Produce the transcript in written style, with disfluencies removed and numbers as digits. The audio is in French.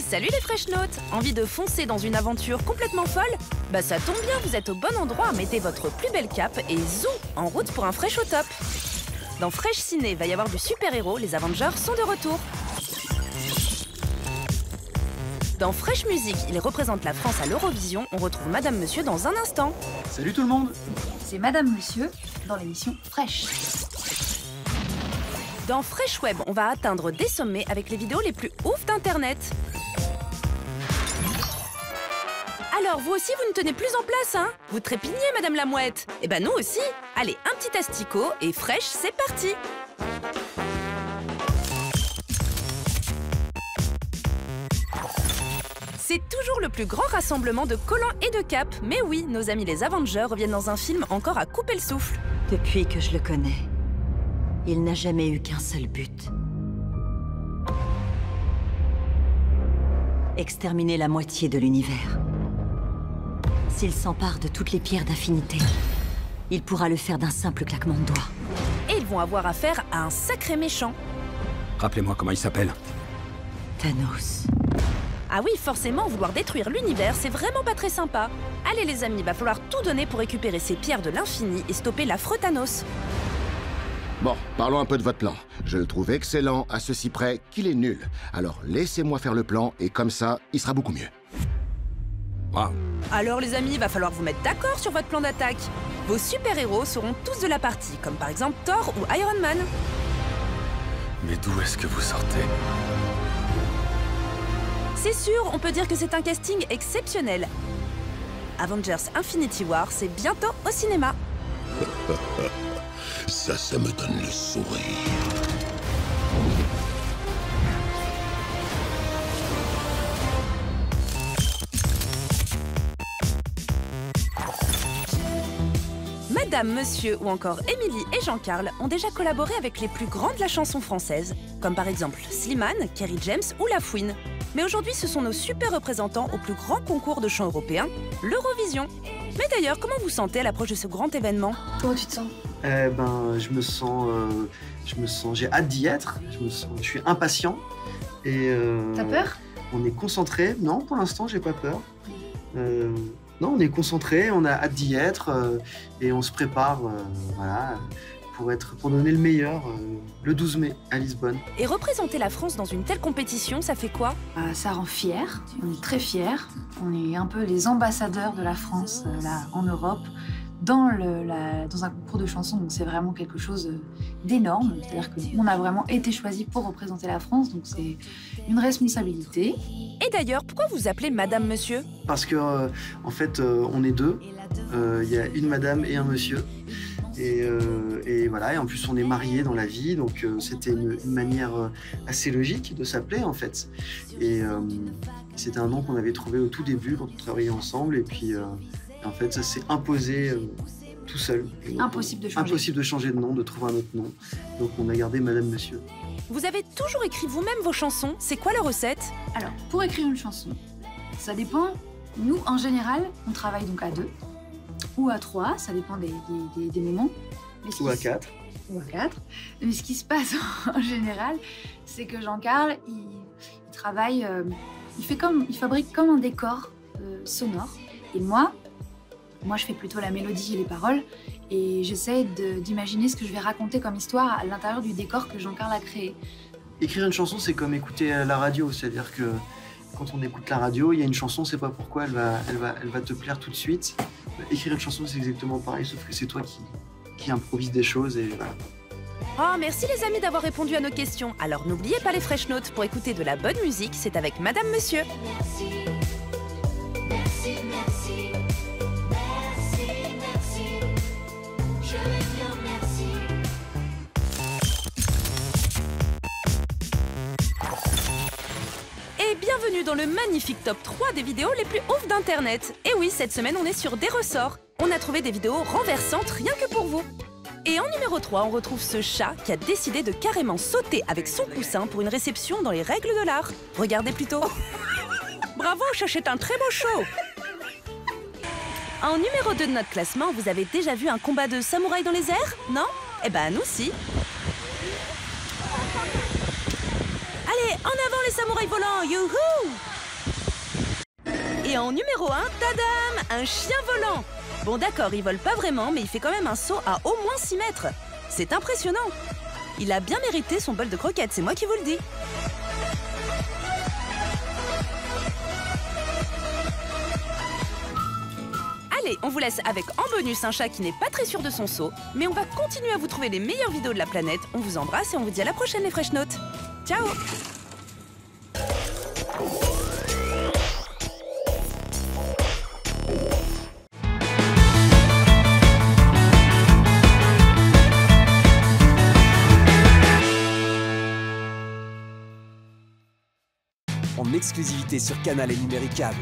Salut les Freshnotes! Envie de foncer dans une aventure complètement folle? Bah ça tombe bien, vous êtes au bon endroit, mettez votre plus belle cape et zou, en route pour un Fresh au top! Dans Fresh Ciné, va y avoir du super-héros, les Avengers sont de retour. Dans Fresh Musique, ils représentent la France à l'Eurovision, on retrouve Madame Monsieur dans un instant. Salut tout le monde! C'est Madame Monsieur dans l'émission Fresh. Dans Fresh Web, on va atteindre des sommets avec les vidéos les plus ouf d'Internet. Alors, vous aussi, vous ne tenez plus en place, hein? Vous trépignez, Madame la Mouette? Eh ben, nous aussi. Allez, un petit asticot et Fresh, c'est parti! C'est toujours le plus grand rassemblement de collants et de capes. Mais oui, nos amis les Avengers reviennent dans un film encore à couper le souffle. Depuis que je le connais, il n'a jamais eu qu'un seul but. Exterminer la moitié de l'univers. S'il s'empare de toutes les pierres d'affinité, il pourra le faire d'un simple claquement de doigts. Et ils vont avoir affaire à un sacré méchant. Rappelez-moi comment il s'appelle. Thanos. Ah oui, forcément, vouloir détruire l'univers, c'est vraiment pas très sympa. Allez les amis, va falloir tout donner pour récupérer ces pierres de l'infini et stopper l'affreux Thanos. Bon, parlons un peu de votre plan. Je le trouve excellent, à ceci près qu'il est nul. Alors laissez-moi faire le plan, et comme ça, il sera beaucoup mieux. Ah, Alors les amis, va falloir vous mettre d'accord sur votre plan d'attaque. Vos super-héros seront tous de la partie, comme par exemple Thor ou Iron Man. mais d'où est-ce que vous sortez? C'est sûr, on peut dire que c'est un casting exceptionnel. Avengers Infinity War, c'est bientôt au cinéma. Ça me donne le sourire. Madame, Monsieur ou encore Émilie et Jean-Carl ont déjà collaboré avec les plus grands de la chanson française, comme par exemple Slimane, Kerry James ou La Fouine. Mais aujourd'hui, ce sont nos super représentants au plus grand concours de chant européen, l'Eurovision. Mais d'ailleurs, comment vous sentez à l'approche de ce grand événement? Comment tu te sens? Je me sens, j'ai hâte d'y être. Je suis impatient. Et T'as peur? on est concentré. Non, pour l'instant, j'ai pas peur. Non, on est concentré, on a hâte d'y être et on se prépare, voilà, pour donner le meilleur le 12 mai à Lisbonne. Et représenter la France dans une telle compétition, ça fait quoi? Ça rend fiers, on est très fiers. On est un peu les ambassadeurs de la France là, en Europe, dans un concours de chansons, donc c'est vraiment quelque chose d'énorme. C'est-à-dire qu'on a vraiment été choisis pour représenter la France, donc c'est une responsabilité. Et d'ailleurs, pourquoi vous appelez Madame Monsieur? Parce que, en fait, on est deux. Il y a une madame et un monsieur. Et voilà, et en plus on est mariés dans la vie, donc c'était une manière assez logique de s'appeler en fait. Et c'était un nom qu'on avait trouvé au tout début quand on travaillait ensemble, et puis en fait ça s'est imposé tout seul. Impossible de changer. Impossible de changer de nom, de trouver un autre nom. Donc on a gardé Madame Monsieur. Vous avez toujours écrit vous-même vos chansons, c'est quoi la recette? Alors, pour écrire une chanson, ça dépend. Nous, en général, on travaille donc à 2 ou à 3, ça dépend des moments. Ou à 4. Ou à 4. Mais ce qui se passe en général, c'est que Jean-Carl, il travaille, il fabrique comme un décor sonore. Et moi, je fais plutôt la mélodie et les paroles. Et j'essaie d'imaginer ce que je vais raconter comme histoire à l'intérieur du décor que Jean-Carl a créé. Écrire une chanson, c'est comme écouter la radio. C'est-à-dire que quand on écoute la radio, il y a une chanson, c'est pas pourquoi elle va te plaire tout de suite. Écrire une chanson, c'est exactement pareil, sauf que c'est toi qui improvise des choses et voilà. Oh, merci les amis d'avoir répondu à nos questions. Alors n'oubliez pas les Fresh Notes pour écouter de la bonne musique, c'est avec Madame Monsieur. Merci, merci, merci, merci, merci, je vais bien, merci. Et bienvenue dans le magnifique top 3 des vidéos les plus ouf d'Internet. Et oui, cette semaine, on est sur des ressorts. On a trouvé des vidéos renversantes rien que pour vous. Et en numéro 3, on retrouve ce chat qui a décidé de carrément sauter avec son coussin pour une réception dans les règles de l'art. Regardez plutôt. Bravo, chat, c'est un très beau show. En numéro 2 de notre classement, vous avez déjà vu un combat de samouraïs dans les airs? Non? Eh ben, nous aussi. Allez, en avant les samouraïs volants, youhou! Et en numéro 1, tadam, un chien volant. Bon d'accord, il vole pas vraiment, mais il fait quand même un saut à au moins 6 mètres. C'est impressionnant. Il a bien mérité son bol de croquettes, c'est moi qui vous le dis. Allez, on vous laisse avec en bonus un chat qui n'est pas très sûr de son saut, mais on va continuer à vous trouver les meilleures vidéos de la planète. On vous embrasse et on vous dit à la prochaine les Fresh Notes. Ciao! En exclusivité sur Canal et Numéricable.